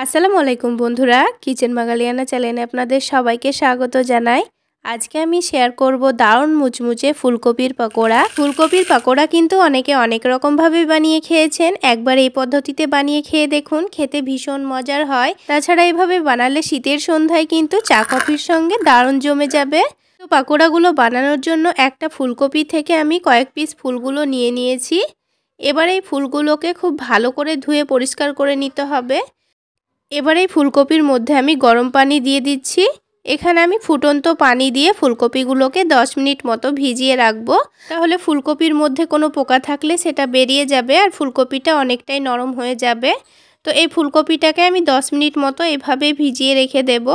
আসসালামু আলাইকুম বন্ধুরা, কিচেন বাঙালিয়ানা চ্যানেলে আপনাদের সবাইকে স্বাগত জানাই। আজকে আমি শেয়ার করব দারুণ মুচমুচে ফুলকপির পকোড়া। ফুলকপির পকোড়া কিন্তু অনেকে অনেক রকমভাবে বানিয়ে খেয়েছেন। একবার এই পদ্ধতিতে বানিয়ে খেয়ে দেখুন, খেতে ভীষণ মজার হয়। তাছাড়া এইভাবে বানালে শীতের সন্ধ্যায় কিন্তু চা কফির সঙ্গে দারুণ জমে যাবে। তো পকোড়াগুলো বানানোর জন্য একটা ফুলকপি থেকে আমি কয়েক পিস ফুলগুলো নিয়ে নিয়েছি। এবার এই ফুলগুলোকে খুব ভালো করে ধুয়ে পরিষ্কার করে নিতে হবে। এবার এই ফুলকপির মধ্যে আমি গরম পানি দিয়ে দিচ্ছি। এখানে আমি ফুটন্ত পানি দিয়ে ফুলকপিগুলোকে 10 মিনিট মতো ভিজিয়ে রাখবো। তাহলে ফুলকপির মধ্যে কোনো পোকা থাকলে সেটা বেরিয়ে যাবে আর ফুলকপিটা অনেকটাই নরম হয়ে যাবে। তো এই ফুলকপিটাকে আমি 10 মিনিট মতো এভাবে ভিজিয়ে রেখে দেব।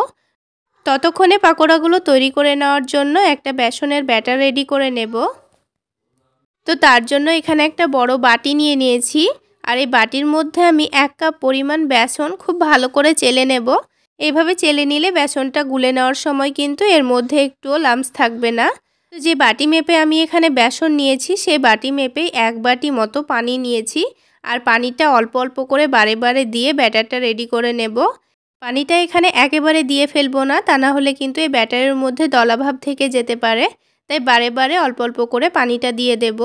ততক্ষণে পাকোড়াগুলো তৈরি করে নেওয়ার জন্য একটা বেসনের ব্যাটার রেডি করে নেব। তো তার জন্য এখানে একটা বড় বাটি নিয়ে নিয়েছি। আর এই বাটির মধ্যে আমি 1 কাপ পরিমাণ বেসন খুব ভালো করে চেলে নেব। এইভাবে চেলে নিলে বেসনটা গুলে নেওয়ার সময় কিন্তু এর মধ্যে একটুও লাম্পস থাকবে না। তো যে বাটি মেপে আমি এখানে বেসন নিয়েছি সেই বাটি মেপেই 1 বাটি মতো পানি নিয়েছি। আর পানিটা অল্প অল্প করে বারে বারে দিয়ে ব্যাটারটা রেডি করে নেব। পানিটা এখানে একেবারে দিয়ে ফেলবো না, তা না হলে কিন্তু এই ব্যাটারের মধ্যে দলাভাব থেকে যেতে পারে। তাই বারে বারে অল্প অল্প করে পানিটা দিয়ে দেব।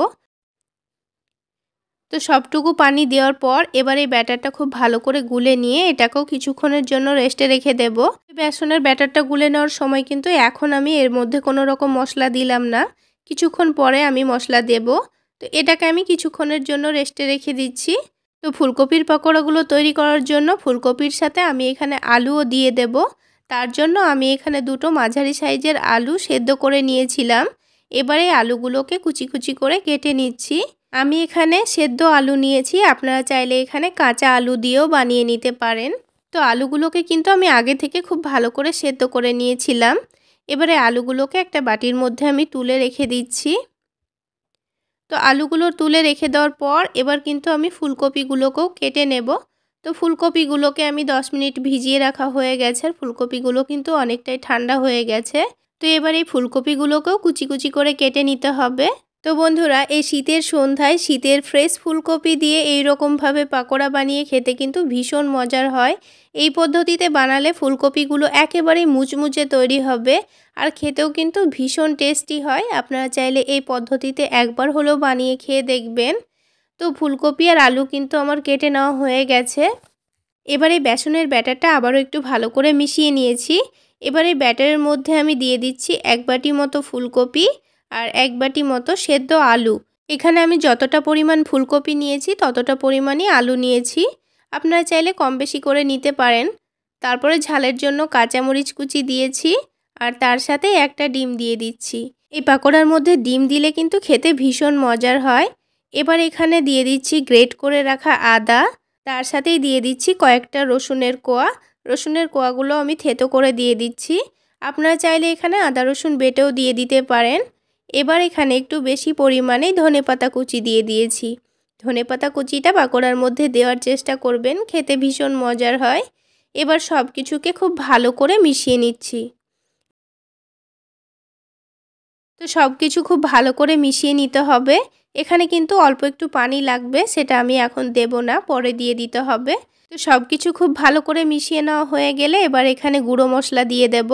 তো সবটুকু পানি দেওয়ার পর এবার এই ব্যাটারটা খুব ভালো করে গুলে নিয়ে এটাকেও কিছুক্ষণের জন্য রেস্টে রেখে দেব। বেসনের ব্যাটারটা গুলে নেওয়ার সময় কিন্তু এখন আমি এর মধ্যে কোনো রকম মশলা দিলাম না, কিছুক্ষণ পরে আমি মশলা দেব। তো এটাকে আমি কিছুক্ষণের জন্য রেস্টে রেখে দিচ্ছি। তো ফুলকপির পকোড়াগুলো তৈরি করার জন্য ফুলকপির সাথে আমি এখানে আলুও দিয়ে দেব। তার জন্য আমি এখানে দুটো মাঝারি সাইজের আলু সেদ্ধ করে নিয়েছিলাম। এবারে আলুগুলোকে কুচি কুচি করে কেটে নিচ্ছি। আমি এখানে সেদ্ধ আলু নিয়েছি, আপনারা চাইলে এখানে কাঁচা আলু দিয়েও বানিয়ে নিতে পারেন। তো আলুগুলোকে কিন্তু আমি আগে থেকে খুব ভালো করে সেদ্ধ করে নিয়েছিলাম। এবারে আলুগুলোকে একটা বাটির মধ্যে আমি তুলে রেখে দিচ্ছি। তো আলুগুলো তুলে রেখে দেওয়ার পর এবার কিন্তু আমি ফুলকপিগুলোকেও কেটে নেব। তো ফুলকপিগুলোকে আমি 10 মিনিট ভিজিয়ে রাখা হয়ে গেছে আর ফুলকপিগুলো কিন্তু অনেকটাই ঠান্ডা হয়ে গেছে। তো এবার এই ফুলকপিগুলোকেও কুচি কুচি করে কেটে নিতে হবে। তো বন্ধুরা, এই শীতের সন্ধ্যায় শীতের ফ্রেশ ফুলকপি দিয়ে এই রকমভাবে পাকোড়া বানিয়ে খেতে কিন্তু ভীষণ মজার হয়। এই পদ্ধতিতে বানালে ফুলকপিগুলো একেবারেই মুচমুচে তৈরি হবে আর খেতেও কিন্তু ভীষণ টেস্টি হয়। আপনারা চাইলে এই পদ্ধতিতে একবার হলেও বানিয়ে খেয়ে দেখবেন। তো ফুলকপি আর আলু কিন্তু আমার কেটে নেওয়া হয়ে গেছে। এবার এই বেসনের ব্যাটারটা আবারও একটু ভালো করে মিশিয়ে নিয়েছি। এবার এই ব্যাটারের মধ্যে আমি দিয়ে দিচ্ছি 1 বাটি মতো ফুলকপি আর 1 বাটি মতো সেদ্ধ আলু। এখানে আমি যতটা পরিমাণ ফুলকপি নিয়েছি ততটা পরিমাণই আলু নিয়েছি। আপনারা চাইলে কম বেশি করে নিতে পারেন। তারপরে ঝালের জন্য কাঁচামরিচ কুচি দিয়েছি আর তার সাথে একটা ডিম দিয়ে দিচ্ছি। এই পাকোড়ার মধ্যে ডিম দিলে কিন্তু খেতে ভীষণ মজার হয়। এবার এখানে দিয়ে দিচ্ছি গ্রেট করে রাখা আদা, তার সাথেই দিয়ে দিচ্ছি কয়েকটা রসুনের কোয়া। রসুনের কোয়াগুলো আমি থেতো করে দিয়ে দিচ্ছি। আপনারা চাইলে এখানে আদা রসুন বেটেও দিয়ে দিতে পারেন। এবার এখানে একটু বেশি পরিমাণে ধনেপাতা কুচি দিয়ে দিয়েছি। ধনেপাতা কুচিটা পাকোড়ার মধ্যে দেওয়ার চেষ্টা করবেন, খেতে ভীষণ মজার হয়। এবার সব কিছুকে খুব ভালো করে মিশিয়ে নিচ্ছি। তো সব কিছু খুব ভালো করে মিশিয়ে নিতে হবে। এখানে কিন্তু অল্প একটু পানি লাগবে, সেটা আমি এখন দেব না, পরে দিয়ে দিতে হবে। তো সব কিছু খুব ভালো করে মিশিয়ে নেওয়া হয়ে গেলে এবার এখানে গুঁড়ো মশলা দিয়ে দেব।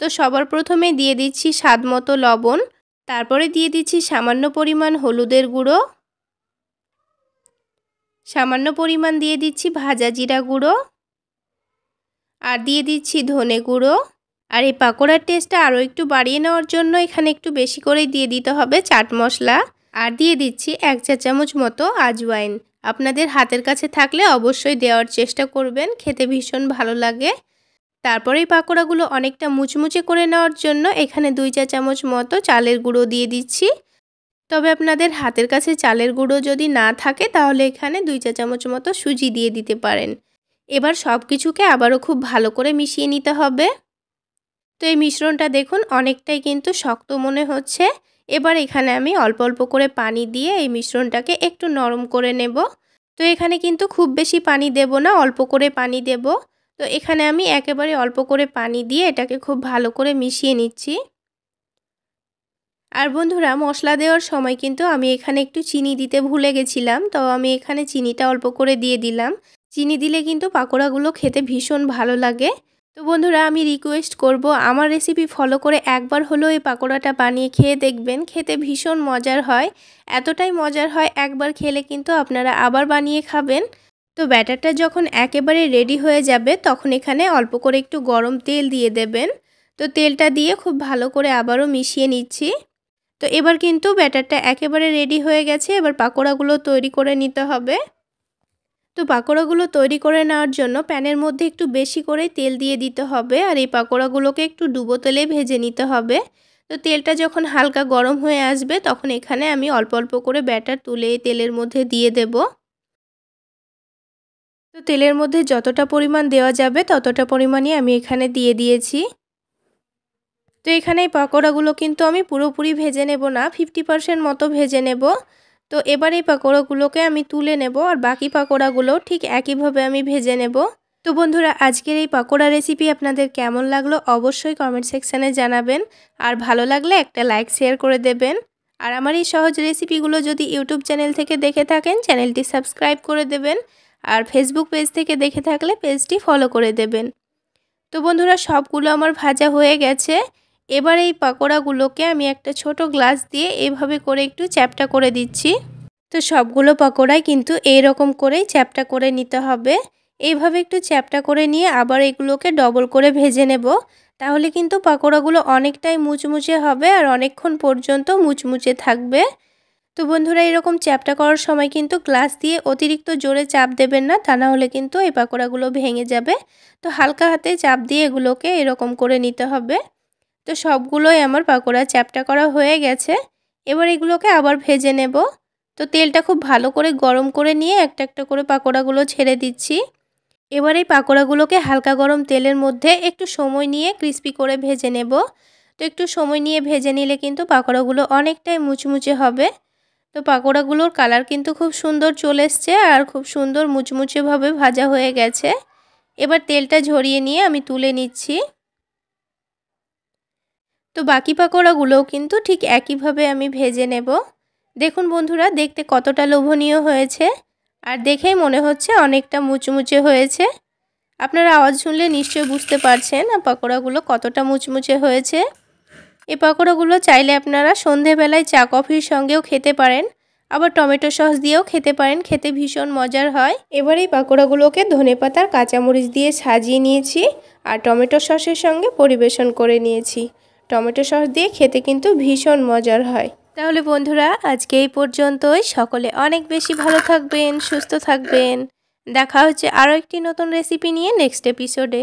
তো সবার প্রথমে দিয়ে দিচ্ছি স্বাদ মতো লবণ, তারপরে দিয়ে দিচ্ছি সামান্য পরিমাণ হলুদের গুঁড়ো, সামান্য পরিমাণ দিয়ে দিচ্ছি ভাজা জিরা গুঁড়ো, আর দিয়ে দিচ্ছি ধনে গুঁড়ো। আর এই পাকোড়ার টেস্টটা আরও একটু বাড়িয়ে নেওয়ার জন্য এখানে একটু বেশি করেই দিয়ে দিতে হবে চাট মশলা। আর দিয়ে দিচ্ছি 1 চা চামচ মতো আজওয়াইন। আপনাদের হাতের কাছে থাকলে অবশ্যই দেওয়ার চেষ্টা করবেন, খেতে ভীষণ ভালো লাগে। তারপরে এই পাকোড়াগুলো অনেকটা মুচমুচে করে নেওয়ার জন্য এখানে 2 চা চামচ মতো চালের গুঁড়ো দিয়ে দিচ্ছি। তবে আপনাদের হাতের কাছে চালের গুঁড়ো যদি না থাকে তাহলে এখানে 2 চা চামচ মতো সুজি দিয়ে দিতে পারেন। এবার সব কিছুকে আবারও খুব ভালো করে মিশিয়ে নিতে হবে। তো এই মিশ্রণটা দেখুন অনেকটাই কিন্তু শক্ত মনে হচ্ছে। এবার এখানে আমি অল্প অল্প করে পানি দিয়ে এই মিশ্রণটাকে একটু নরম করে নেব। তো এখানে কিন্তু খুব বেশি পানি দেব না, অল্প করে পানি দেব। তো এখানে আমি একেবারে অল্প করে পানি দিয়ে এটাকে খুব ভালো করে মিশিয়ে নিচ্ছি। আর বন্ধুরা, মশলা দেওয়ার সময় কিন্তু আমি এখানে একটু চিনি দিতে ভুলে গেছিলাম, তো আমি এখানে চিনিটা অল্প করে দিয়ে দিলাম। চিনি দিলে কিন্তু পাকোড়াগুলো খেতে ভীষণ ভালো লাগে। তো বন্ধুরা আমি রিকোয়েস্ট করব আমার রেসিপি ফলো করে একবার হলেও এই পাকোড়াটা বানিয়ে খেয়ে দেখবেন, খেতে ভীষণ মজার হয়। এতটাই মজার হয় একবার খেলে কিন্তু আপনারা আবার বানিয়ে খাবেন। তো ব্যাটারটা যখন একেবারে রেডি হয়ে যাবে তখন এখানে অল্প করে একটু গরম তেল দিয়ে দেবেন। তো তেলটা দিয়ে খুব ভালো করে আবারও মিশিয়ে নিচ্ছি। তো এবার কিন্তু ব্যাটারটা একেবারে রেডি হয়ে গেছে, এবার পাকোড়াগুলো তৈরি করে নিতে হবে। তো পাকোড়াগুলো তৈরি করে নেওয়ার জন্য প্যানের মধ্যে একটু বেশি করে তেল দিয়ে দিতে হবে, আর এই পাকোড়াগুলোকে একটু ডুবো তেলে ভেজে নিতে হবে। তো তেলটা যখন হালকা গরম হয়ে আসবে তখন এখানে আমি অল্প অল্প করে ব্যাটার তুলে তেলের মধ্যে দিয়ে দেব। তো তেলের মধ্যে যতটা পরিমাণ দেওয়া যাবে ততটা পরিমাণই আমি এখানে দিয়ে দিয়েছি। তো এখানে এই পাকোড়াগুলো কিন্তু আমি পুরোপুরি ভেজে নেব না, 50% মতো ভেজে নেব। তো এবার এই পাকোড়াগুলোকে আমি তুলে নেব, আর বাকি পাকোড়াগুলো ঠিক একইভাবে আমি ভেজে নেব। তো বন্ধুরা আজকের এই পাকোড়া রেসিপি আপনাদের কেমন লাগলো অবশ্যই কমেন্ট সেকশানে জানাবেন, আর ভালো লাগলে একটা লাইক শেয়ার করে দেবেন। আর আমার এই সহজ রেসিপিগুলো যদি ইউটিউব চ্যানেল থেকে দেখে থাকেন চ্যানেলটি সাবস্ক্রাইব করে দেবেন, আর ফেসবুক পেজ থেকে দেখে থাকলে পেজটি ফলো করে দেবেন। তো বন্ধুরা সবগুলো আমার ভাজা হয়ে গেছে। এবার এই পাকোড়াগুলোকে আমি একটা ছোট গ্লাস দিয়ে এইভাবে করে একটু চ্যাপ্টা করে দিচ্ছি। তো সবগুলো পাকোড়াই কিন্তু এইরকম করেই চ্যাপ্টা করে নিতে হবে। এইভাবে একটু চ্যাপ্টা করে নিয়ে আবার এগুলোকে ডবল করে ভেজে নেব, তাহলে কিন্তু পাকোড়াগুলো অনেকটাই মুচমুচে হবে আর অনেকক্ষণ পর্যন্ত মুচমুচে থাকবে। তো বন্ধুরা এরকম চ্যাপ্টা করার সময় কিন্তু গ্লাস দিয়ে অতিরিক্ত জোরে চাপ দেবেন না, তা না হলে কিন্তু এই পাকোড়াগুলো ভেঙে যাবে। তো হালকা হাতে চাপ দিয়ে এগুলোকে এরকম করে নিতে হবে। তো সবগুলোই আমার পাকোড়া চ্যাপ্টা করা হয়ে গেছে। এবার এগুলোকে আবার ভেজে নেব। তো তেলটা খুব ভালো করে গরম করে নিয়ে একটা একটা করে পাকোড়াগুলো ছেড়ে দিচ্ছি। এবার এই পাকোড়াগুলোকে হালকা গরম তেলের মধ্যে একটু সময় নিয়ে ক্রিস্পি করে ভেজে নেব। তো একটু সময় নিয়ে ভেজে নিলে কিন্তু পাকোড়াগুলো অনেকটাই মুচমুচে হবে। তো পাকোড়াগুলোর কালার কিন্তু খুব সুন্দর চলে এসছে আর খুব সুন্দর মুচমুচেভাবে ভাজা হয়ে গেছে। এবার তেলটা ঝরিয়ে নিয়ে আমি তুলে নিচ্ছি। তো বাকি পাকোড়াগুলোও কিন্তু ঠিক একইভাবে আমি ভেজে নেব। দেখুন বন্ধুরা দেখতে কতটা লোভনীয় হয়েছে, আর দেখেই মনে হচ্ছে অনেকটা মুচমুচে হয়েছে। আপনারা আওয়াজ শুনলে নিশ্চয়ই বুঝতে পারছেন পাকোড়াগুলো কতটা মুচমুচে হয়েছে। এই পাকোড়াগুলো চাইলে আপনারা সন্ধেবেলায় চা কফির সঙ্গেও খেতে পারেন, আবার টমেটো সস দিয়েও খেতে পারেন, খেতে ভীষণ মজার হয়। এবার এই পাকোড়াগুলোকে ধনেপাতার কাঁচামরিচ দিয়ে সাজিয়ে নিয়েছি আর টমেটো সসের সঙ্গে পরিবেশন করে নিয়েছি। টমেটো সস দিয়ে খেতে কিন্তু ভীষণ মজার হয়। তাহলে বন্ধুরা আজকে এই পর্যন্তই। সকলে অনেক বেশি ভালো থাকবেন, সুস্থ থাকবেন। দেখা হচ্ছে আরও একটি নতুন রেসিপি নিয়ে নেক্সট এপিসোডে।